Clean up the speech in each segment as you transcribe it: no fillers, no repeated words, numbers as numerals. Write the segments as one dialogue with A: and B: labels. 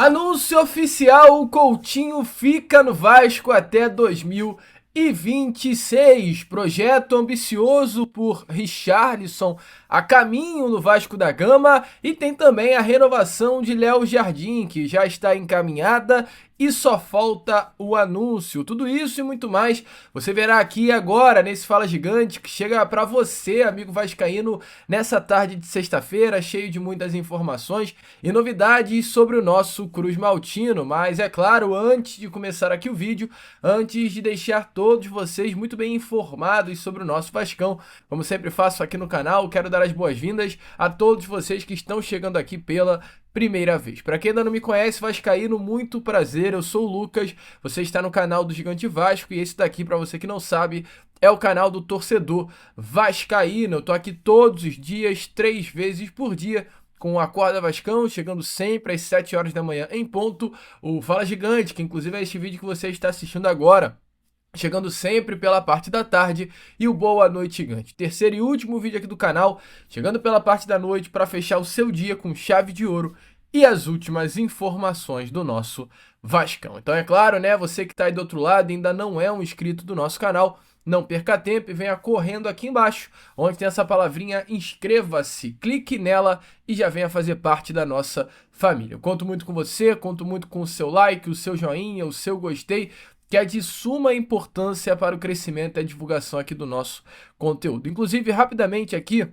A: Anúncio oficial: o Coutinho fica no Vasco até 2026. Projeto ambicioso por Richarlison a caminho no Vasco da Gama, e tem também a renovação de Léo Jardim, que já está encaminhada e só falta o anúncio. Tudo isso e muito mais você verá aqui agora nesse Fala Gigante, que chega para você, amigo vascaíno, nessa tarde de sexta-feira, cheio de muitas informações e novidades sobre o nosso Cruz Maltino. Mas é claro, antes de começar aqui o vídeo, antes de deixar todos vocês muito bem informados sobre o nosso Vascão, como sempre faço aqui no canal, quero dar as boas-vindas a todos vocês que estão chegando aqui pela primeira vez. Para quem ainda não me conhece, vascaíno, muito prazer, eu sou o Lucas, você está no canal do Gigante Vasco, e esse daqui, para você que não sabe, é o canal do torcedor vascaíno. Eu tô aqui todos os dias, 3 vezes por dia, com o Acorda Vascão, chegando sempre às 7 horas da manhã em ponto, o Fala Gigante, que inclusive é este vídeo que você está assistindo agora, chegando sempre pela parte da tarde, e o Boa Noite Gigante, terceiro e último vídeo aqui do canal, chegando pela parte da noite para fechar o seu dia com chave de ouro e as últimas informações do nosso Vascão. Então é claro, né, você que está aí do outro lado e ainda não é um inscrito do nosso canal, não perca tempo e venha correndo aqui embaixo, onde tem essa palavrinha inscreva-se, clique nela e já venha fazer parte da nossa família. Eu conto muito com você, conto muito com o seu like, o seu joinha, o seu gostei, que é de suma importância para o crescimento e a divulgação aqui do nosso conteúdo. Inclusive, rapidamente aqui,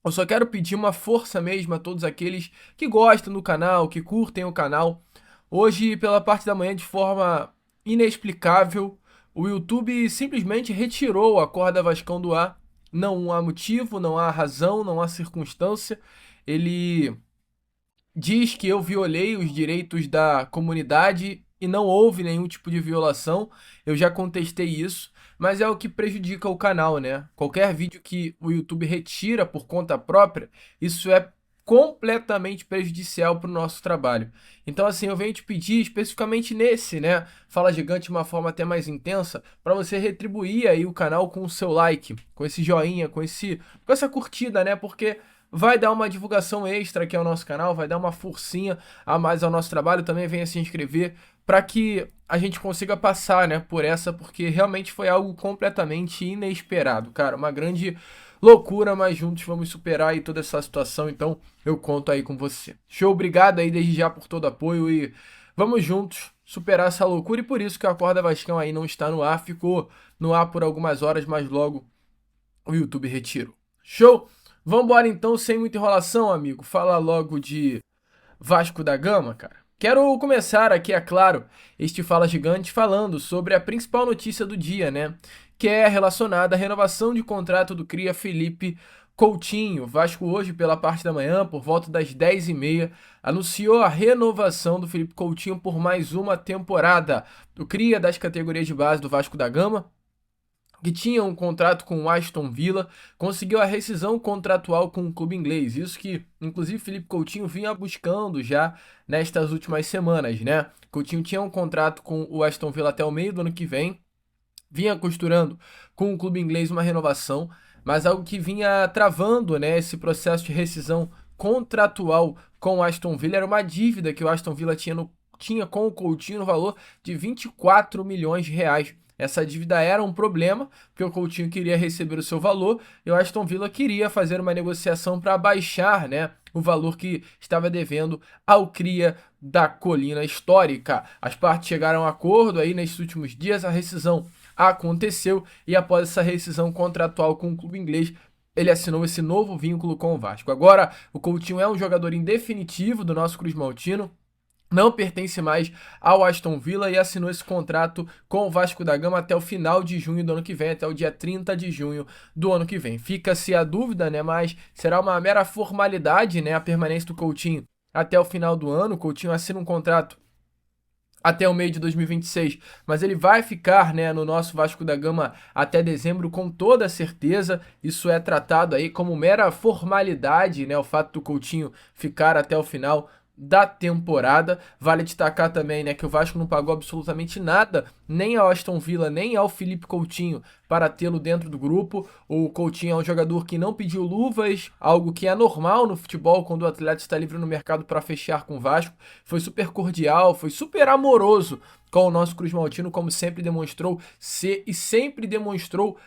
A: eu só quero pedir uma força mesmo a todos aqueles que gostam do canal, que curtem o canal. Hoje, pela parte da manhã, de forma inexplicável, o YouTube simplesmente retirou o Acorda Vascão do ar. Não há motivo, não há razão, não há circunstância. Ele diz que eu violei os direitos da comunidade e não houve nenhum tipo de violação. Eu já contestei isso, mas é o que prejudica o canal, né? Qualquer vídeo que o YouTube retira por conta própria, isso é completamente prejudicial para o nosso trabalho. Então, assim, eu venho te pedir especificamente nesse, né, Fala Gigante, de uma forma até mais intensa, para você retribuir aí o canal com o seu like, com esse joinha, com essa curtida, né? Porque vai dar uma divulgação extra aqui ao nosso canal, vai dar uma forcinha a mais ao nosso trabalho. Também venha se inscrever para que a gente consiga passar, né, por essa, porque realmente foi algo completamente inesperado, cara, uma grande loucura, mas juntos vamos superar aí toda essa situação, então eu conto aí com você. Show, obrigado aí desde já por todo o apoio e vamos juntos superar essa loucura, e por isso que o Acorda Vascão aí não está no ar, ficou no ar por algumas horas, mas logo o YouTube retirou. Show? Vambora então, sem muita enrolação, amigo. Fala logo de Vasco da Gama, cara. Quero começar aqui, é claro, este Fala Gigante falando sobre a principal notícia do dia, né? Que é relacionada à renovação de contrato do cria Felipe Coutinho. O Vasco hoje, pela parte da manhã, por volta das 10h30, anunciou a renovação do Felipe Coutinho por mais uma temporada. O cria das categorias de base do Vasco da Gama, que tinha um contrato com o Aston Villa, conseguiu a rescisão contratual com o clube inglês. Isso que, inclusive, Felipe Coutinho vinha buscando já nestas últimas semanas, né? Coutinho tinha um contrato com o Aston Villa até o meio do ano que vem, vinha costurando com o clube inglês uma renovação, mas algo que vinha travando, né, esse processo de rescisão contratual com o Aston Villa era uma dívida que o Aston Villa tinha com o Coutinho no valor de 24 milhões de reais. Essa dívida era um problema, porque o Coutinho queria receber o seu valor e o Aston Villa queria fazer uma negociação para baixar, né, o valor que estava devendo ao cria da Colina Histórica. As partes chegaram a um acordo aí nesses últimos dias, a rescisão aconteceu e após essa rescisão contratual com o clube inglês, ele assinou esse novo vínculo com o Vasco. Agora, o Coutinho é um jogador em definitivo do nosso Cruz Maltino, não pertence mais ao Aston Villa e assinou esse contrato com o Vasco da Gama até o final de junho do ano que vem, até o dia 30 de junho do ano que vem. Fica-se a dúvida, né, mas será uma mera formalidade, né, a permanência do Coutinho até o final do ano. O Coutinho assina um contrato até o meio de 2026, mas ele vai ficar, né, no nosso Vasco da Gama até dezembro com toda certeza. Isso é tratado aí como mera formalidade, né, o fato do Coutinho ficar até o final da temporada. Vale destacar também, né, que o Vasco não pagou absolutamente nada, nem ao Aston Villa, nem ao Felipe Coutinho, para tê-lo dentro do grupo. O Coutinho é um jogador que não pediu luvas, algo que é normal no futebol quando o atleta está livre no mercado para fechar com o Vasco. Foi super cordial, foi super amoroso com o nosso Cruz Maltino, como sempre demonstrou ser e sempre demonstrou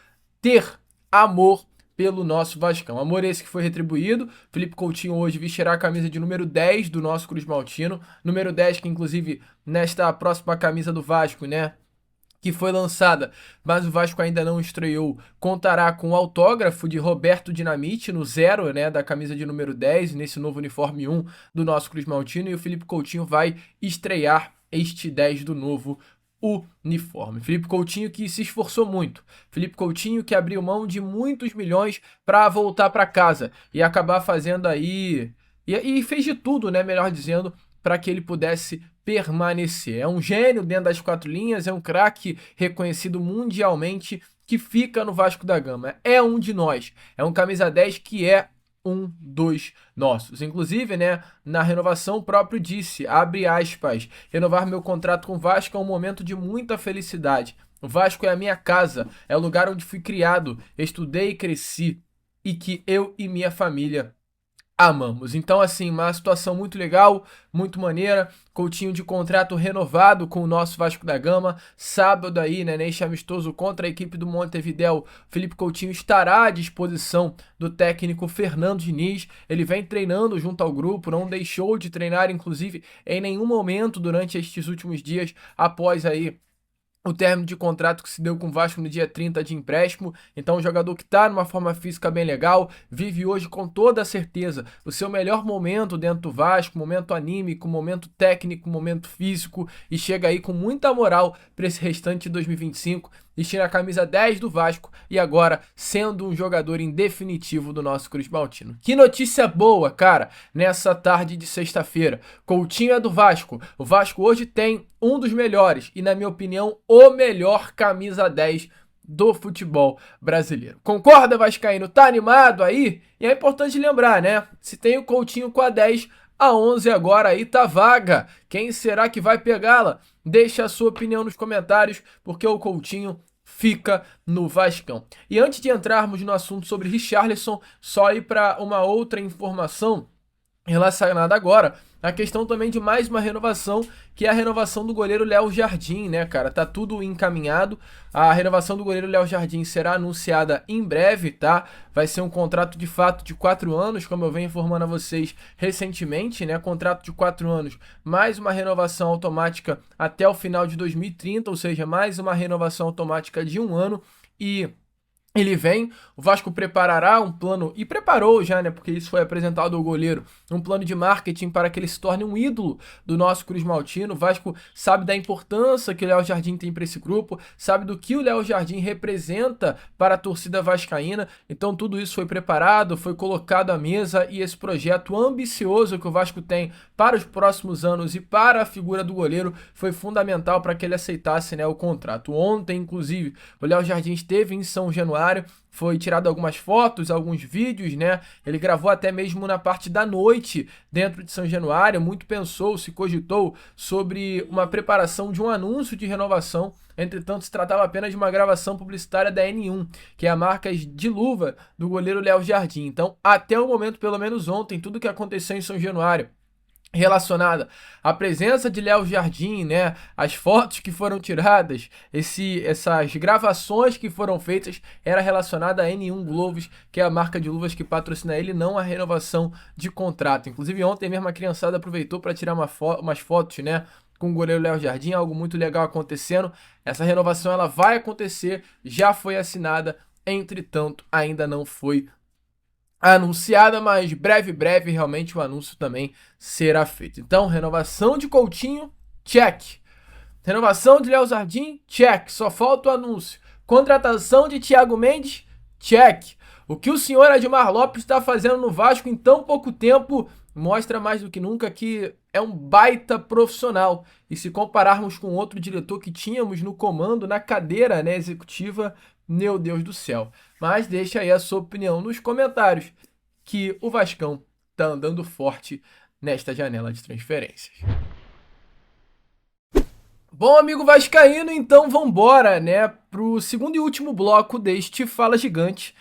A: ter amor pelo nosso Vascão. Amor esse que foi retribuído. Felipe Coutinho hoje vestirá a camisa de número 10 do nosso Cruz Maltino. Número 10 que, inclusive, nesta próxima camisa do Vasco, né, que foi lançada, mas o Vasco ainda não estreou, contará com o autógrafo de Roberto Dinamite no 0, né, da camisa de número 10, nesse novo uniforme 1 do nosso Cruz Maltino, e o Felipe Coutinho vai estrear este 10 do novo uniforme. Felipe Coutinho que se esforçou muito. Felipe Coutinho que abriu mão de muitos milhões para voltar para casa e acabar fazendo aí e fez de tudo, né, melhor dizendo, para que ele pudesse permanecer. É um gênio dentro das quatro linhas, é um craque reconhecido mundialmente que fica no Vasco da Gama. É um de nós. É um camisa 10 que é um dos nossos. Inclusive, né, na renovação o próprio disse, abre aspas, renovar meu contrato com o Vasco é um momento de muita felicidade. O Vasco é a minha casa, é o lugar onde fui criado, estudei e cresci, e que eu e minha família amamos. Então, assim, uma situação muito legal, muito maneira. Coutinho de contrato renovado com o nosso Vasco da Gama. Sábado aí, né, neste amistoso contra a equipe do Montevidéu, Felipe Coutinho estará à disposição do técnico Fernando Diniz. Ele vem treinando junto ao grupo, não deixou de treinar, inclusive, em nenhum momento durante estes últimos dias, após aí o término de contrato que se deu com o Vasco no dia 30 de empréstimo. Então, um jogador que está numa forma física bem legal, vive hoje com toda a certeza o seu melhor momento dentro do Vasco, momento anímico, momento técnico, momento físico, e chega aí com muita moral para esse restante de 2025, vestindo a camisa 10 do Vasco e agora sendo um jogador em definitivo do nosso Cruz Maltino. Que notícia boa, cara, nessa tarde de sexta-feira. Coutinho é do Vasco. O Vasco hoje tem um dos melhores e, na minha opinião, o melhor camisa 10 do futebol brasileiro. Concorda, vascaíno? Tá animado aí? E é importante lembrar, né? Se tem o Coutinho com a 10, a 11 agora aí tá vaga. Quem será que vai pegá-la? Deixa a sua opinião nos comentários, porque o Coutinho fica no Vascão. E antes de entrarmos no assunto sobre Richarlison, só ir para uma outra informação relacionada agora a questão também de mais uma renovação, que é a renovação do goleiro Léo Jardim, né, cara? Tá tudo encaminhado. A renovação do goleiro Léo Jardim será anunciada em breve, tá? Vai ser um contrato de fato de 4 anos, como eu venho informando a vocês recentemente, né? Contrato de 4 anos, mais uma renovação automática até o final de 2030, ou seja, mais uma renovação automática de 1 ano. E ele vem, o Vasco preparará um plano, e preparou já, né, porque isso foi apresentado ao goleiro, um plano de marketing para que ele se torne um ídolo do nosso Cruz Maltino. O Vasco sabe da importância que o Léo Jardim tem para esse grupo, sabe do que o Léo Jardim representa para a torcida vascaína, então tudo isso foi preparado, foi colocado à mesa, e esse projeto ambicioso que o Vasco tem para os próximos anos e para a figura do goleiro foi fundamental para que ele aceitasse, né, o contrato. Ontem, inclusive, o Léo Jardim esteve em São Januário, foi tirado algumas fotos, alguns vídeos, né? Ele gravou até mesmo na parte da noite dentro de São Januário. Muito pensou, se cogitou sobre uma preparação de um anúncio de renovação. Entretanto, se tratava apenas de uma gravação publicitária da N1, que é a marca de luva do goleiro Léo Jardim. Então, até o momento, pelo menos ontem, tudo que aconteceu em São Januário relacionada à presença de Léo Jardim, né, as fotos que foram tiradas, essas gravações que foram feitas, era relacionada a N1 Gloves, que é a marca de luvas que patrocina ele, não a renovação de contrato. Inclusive ontem mesmo a criançada aproveitou para tirar umas fotos, né, com o goleiro Léo Jardim, algo muito legal acontecendo. Essa renovação ela vai acontecer, já foi assinada, entretanto ainda não foi anunciada, mas breve realmente o anúncio também será feito. Então, renovação de Coutinho, check. Renovação de Léo Jardim, check. Só falta o anúncio. Contratação de Thiago Mendes, check. O que o senhor Admar Lopes está fazendo no Vasco em tão pouco tempo mostra mais do que nunca que é um baita profissional. E se compararmos com outro diretor que tínhamos no comando, na cadeira, né, executiva, meu Deus do céu. Mas deixa aí a sua opinião nos comentários, que o Vascão tá andando forte nesta janela de transferências. Bom, amigo vascaíno, então vambora, né, pro segundo e último bloco deste Fala Gigante,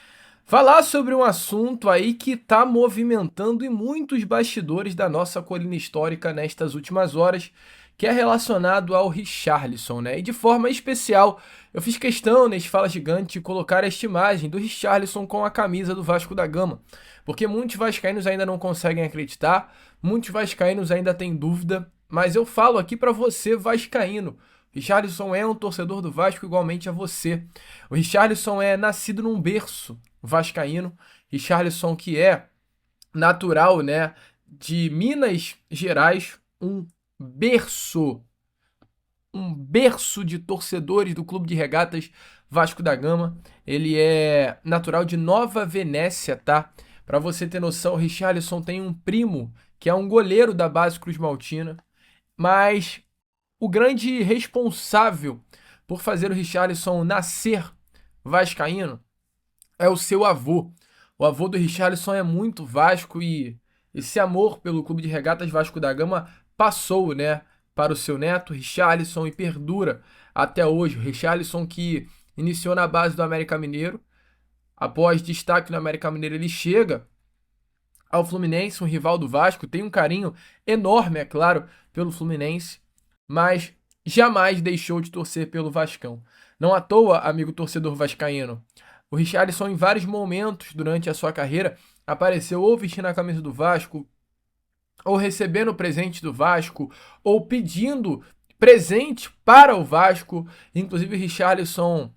A: falar sobre um assunto aí que tá movimentando e muitos bastidores da nossa colina histórica nestas últimas horas, que é relacionado ao Richarlison, né? E de forma especial, eu fiz questão neste Fala Gigante de colocar esta imagem do Richarlison com a camisa do Vasco da Gama, porque muitos vascaínos ainda não conseguem acreditar, muitos vascaínos ainda têm dúvida, mas eu falo aqui para você, vascaíno. Richarlison é um torcedor do Vasco igualmente a você. O Richarlison é nascido num berço vascaíno. Richarlison que é natural, né, de Minas Gerais, berço, um berço de torcedores do Clube de Regatas Vasco da Gama. Ele é natural de Nova Venécia, tá? Para você ter noção, o Richarlison tem um primo que é um goleiro da base Cruz Maltina, mas o grande responsável por fazer o Richarlison nascer vascaíno é o seu avô. O avô do Richarlison é muito Vasco e esse amor pelo Clube de Regatas Vasco da Gama passou, né, para o seu neto Richarlison e perdura até hoje. O Richarlison que iniciou na base do América Mineiro, após destaque no América Mineiro ele chega ao Fluminense, um rival do Vasco, tem um carinho enorme, é claro, pelo Fluminense, mas jamais deixou de torcer pelo Vascão. Não à toa, amigo torcedor vascaíno, o Richarlison em vários momentos durante a sua carreira apareceu ou vestindo a camisa do Vasco, ou recebendo presente do Vasco, ou pedindo presente para o Vasco. Inclusive o Richarlison,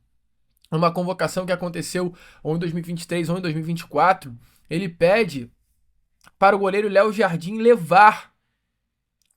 A: numa convocação que aconteceu ou em 2023 ou em 2024, ele pede para o goleiro Léo Jardim levar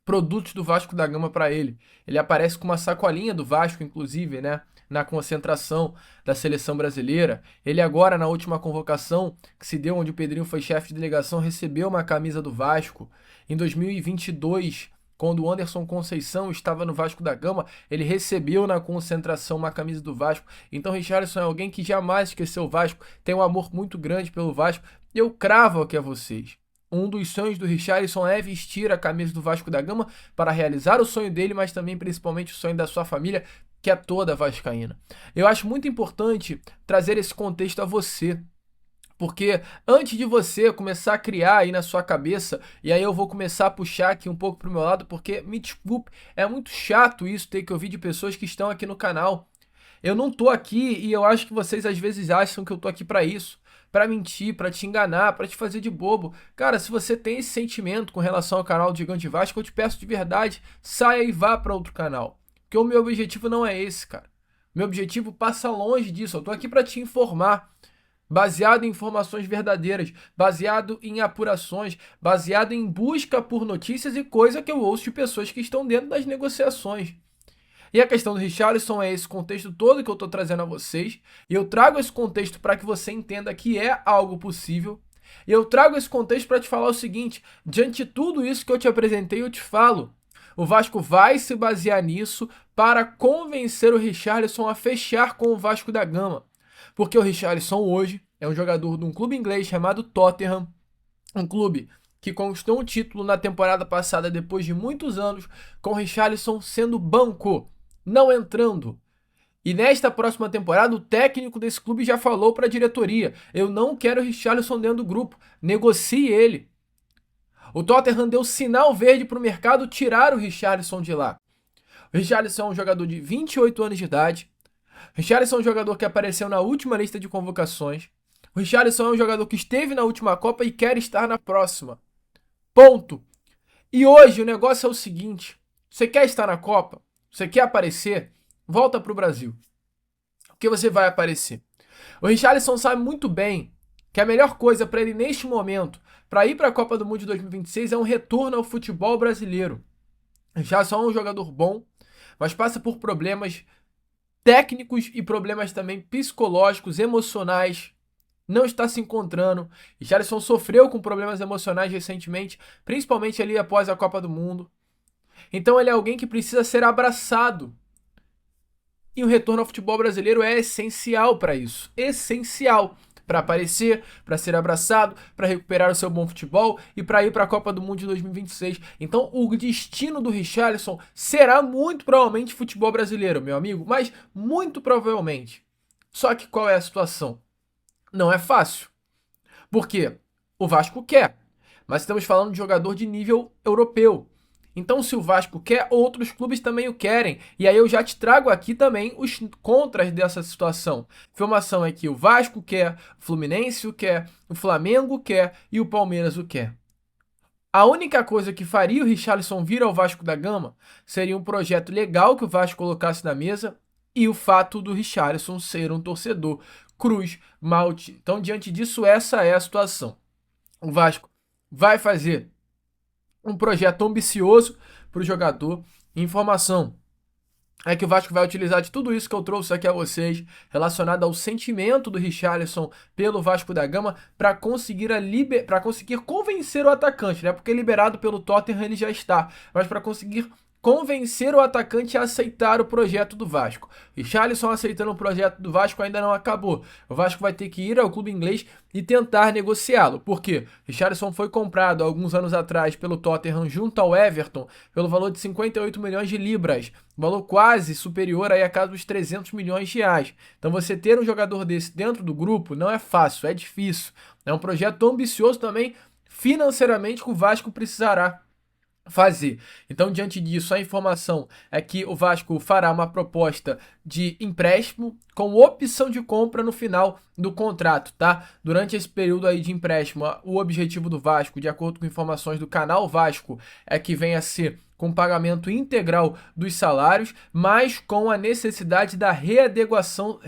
A: produtos do Vasco da Gama para ele. Ele aparece com uma sacolinha do Vasco, inclusive, né, na concentração da seleção brasileira. Ele agora, na última convocação que se deu, onde o Pedrinho foi chefe de delegação, recebeu uma camisa do Vasco. Em 2022, quando o Anderson Conceição estava no Vasco da Gama, ele recebeu na concentração uma camisa do Vasco. Então o Richarlison é alguém que jamais esqueceu o Vasco, tem um amor muito grande pelo Vasco. Eu cravo aqui a vocês. Um dos sonhos do Richarlison é vestir a camisa do Vasco da Gama para realizar o sonho dele, mas também principalmente o sonho da sua família, que é toda vascaína. Eu acho muito importante trazer esse contexto a você, porque antes de você começar a criar aí na sua cabeça, e aí eu vou começar a puxar aqui um pouco pro meu lado, porque me desculpe, é muito chato isso ter que ouvir de pessoas que estão aqui no canal. Eu não tô aqui e eu acho que vocês às vezes acham que eu tô aqui para isso, para mentir, para te enganar, para te fazer de bobo. Cara, se você tem esse sentimento com relação ao canal do Gigante Vasco, eu te peço de verdade, saia e vá para outro canal. Porque o meu objetivo não é esse, cara. Meu objetivo passa longe disso. Eu tô aqui para te informar, baseado em informações verdadeiras, baseado em apurações, baseado em busca por notícias e coisa que eu ouço de pessoas que estão dentro das negociações. E a questão do Richarlison é esse contexto todo que eu estou trazendo a vocês. E eu trago esse contexto para que você entenda que é algo possível. E eu trago esse contexto para te falar o seguinte: diante de tudo isso que eu te apresentei, eu te falo. O Vasco vai se basear nisso para convencer o Richarlison a fechar com o Vasco da Gama. Porque o Richarlison hoje é um jogador de um clube inglês chamado Tottenham. Um clube que conquistou um título na temporada passada depois de muitos anos, com o Richarlison sendo banco, não entrando. E nesta próxima temporada, o técnico desse clube já falou para a diretoria: eu não quero o Richarlison dentro do grupo, negocie ele. O Tottenham deu sinal verde para o mercado tirar o Richarlison de lá. O Richarlison é um jogador de 28 anos de idade. O Richarlison é um jogador que apareceu na última lista de convocações. O Richarlison é um jogador que esteve na última Copa e quer estar na próxima. Ponto. E hoje o negócio é o seguinte: você quer estar na Copa? Você quer aparecer? Volta pro Brasil. Porque você vai aparecer. O Richarlison sabe muito bem que a melhor coisa para ele neste momento, para ir para a Copa do Mundo de 2026, é um retorno ao futebol brasileiro. O Richarlison é um jogador bom, mas passa por problemas técnicos e problemas também psicológicos, emocionais. Não está se encontrando. Richarlison sofreu com problemas emocionais recentemente, principalmente ali após a Copa do Mundo. Então ele é alguém que precisa ser abraçado. E o retorno ao futebol brasileiro é essencial para isso. Essencial. para aparecer, para ser abraçado, para recuperar o seu bom futebol e para ir para a Copa do Mundo de 2026. Então, o destino do Richarlison será muito provavelmente futebol brasileiro, meu amigo, mas muito provavelmente. Só que qual é a situação? Não é fácil. Por quê? O Vasco quer, mas estamos falando de jogador de nível europeu. Então, se o Vasco quer, outros clubes também o querem. E aí eu já te trago aqui também os contras dessa situação. Informação é que o Vasco quer, o Fluminense o quer, o Flamengo quer e o Palmeiras o quer. A única coisa que faria o Richarlison vir ao Vasco da Gama seria um projeto legal que o Vasco colocasse na mesa e o fato do Richarlison ser um torcedor Cruz Malte. Então, diante disso, essa é a situação. O Vasco vai fazer um projeto ambicioso para o jogador. Informação é que o Vasco vai utilizar de tudo isso que eu trouxe aqui a vocês, relacionado ao sentimento do Richarlison pelo Vasco da Gama, para conseguir convencer o atacante, né? Porque liberado pelo Tottenham ele já está, mas para conseguir convencer o atacante a aceitar o projeto do Vasco. Richarlison aceitando o projeto do Vasco ainda não acabou. O Vasco vai ter que ir ao clube inglês e tentar negociá-lo. Por quê? Richarlison foi comprado há alguns anos atrás pelo Tottenham junto ao Everton pelo valor de 58 milhões de libras, valor quase superior aí a casa dos 300 milhões de reais. Então você ter um jogador desse dentro do grupo não é fácil, é difícil. É um projeto ambicioso também financeiramente que o Vasco precisará fazer. Então, diante disso, a informação é que o Vasco fará uma proposta de empréstimo com opção de compra no final do contrato, tá? Durante esse período aí de empréstimo, o objetivo do Vasco, de acordo com informações do canal Vasco, é que venha a ser com pagamento integral dos salários, mas com a necessidade da readequação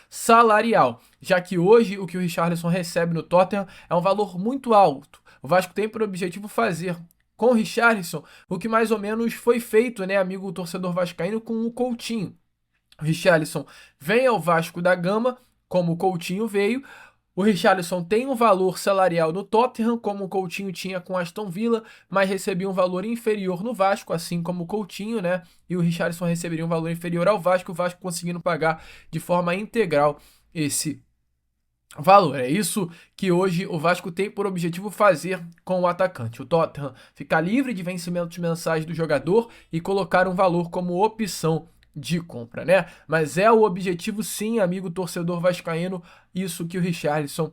A: salarial, já que hoje o que o Richarlison recebe no Tottenham é um valor muito alto. O Vasco tem por objetivo fazer com o Richarlison o que mais ou menos foi feito, né, amigo torcedor vascaíno, com o Coutinho. O Richarlison vem ao Vasco da Gama, como o Coutinho veio. O Richarlison tem um valor salarial no Tottenham, como o Coutinho tinha com Aston Villa, mas recebia um valor inferior no Vasco, assim como o Coutinho, né? E o Richarlison receberia um valor inferior ao Vasco, o Vasco conseguindo pagar de forma integral esse valor. É isso que hoje o Vasco tem por objetivo fazer com o atacante. O Tottenham ficar livre de vencimentos mensais do jogador e colocar um valor como opção de compra, né? Mas é o objetivo sim, amigo torcedor vascaíno, isso que o Richarlison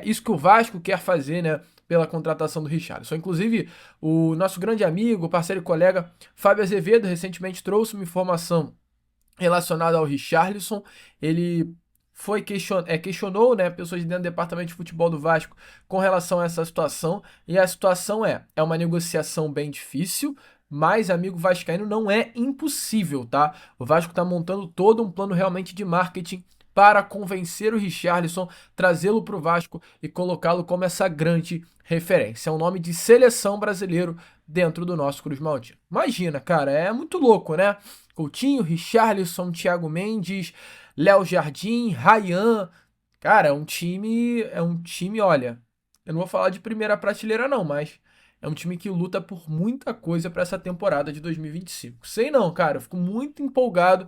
A: isso que o Vasco quer fazer, né, pela contratação do Richarlison. Inclusive, o nosso grande amigo, parceiro e colega Fábio Azevedo recentemente trouxe uma informação relacionada ao Richarlison. Ele questionou, né, pessoas dentro do departamento de futebol do Vasco com relação a essa situação, e a situação é uma negociação bem difícil, mas, amigo vascaíno, não é impossível, tá? O Vasco tá montando todo um plano realmente de marketing para convencer o Richarlison, trazê-lo para o Vasco e colocá-lo como essa grande referência. É um nome de seleção brasileiro dentro do nosso Cruz Maltino. Imagina, cara, é muito louco, né? Coutinho, Richarlison, Thiago Mendes, Léo Jardim, Ryan. Cara, é um time, olha, eu não vou falar de primeira prateleira não, mas é um time que luta por muita coisa para essa temporada de 2025. Sei não, cara, eu fico muito empolgado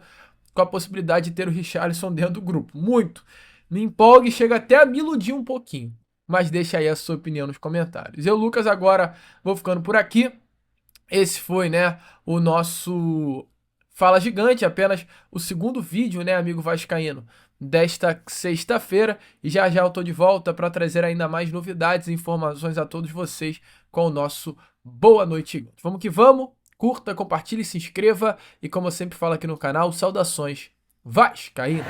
A: com a possibilidade de ter o Richarlison dentro do grupo. Muito. Me empolga e chega até a me iludir um pouquinho. Mas deixa aí a sua opinião nos comentários. Eu, Lucas, agora vou ficando por aqui. Esse foi, né, o nosso Fala Gigante, apenas o segundo vídeo, né, amigo vascaíno, desta sexta-feira. E já já eu tô de volta para trazer ainda mais novidades e informações a todos vocês com o nosso Boa Noite Gigante. Vamos que vamos! Curta, compartilhe, se inscreva e, como eu sempre falo aqui no canal, saudações vascaínas!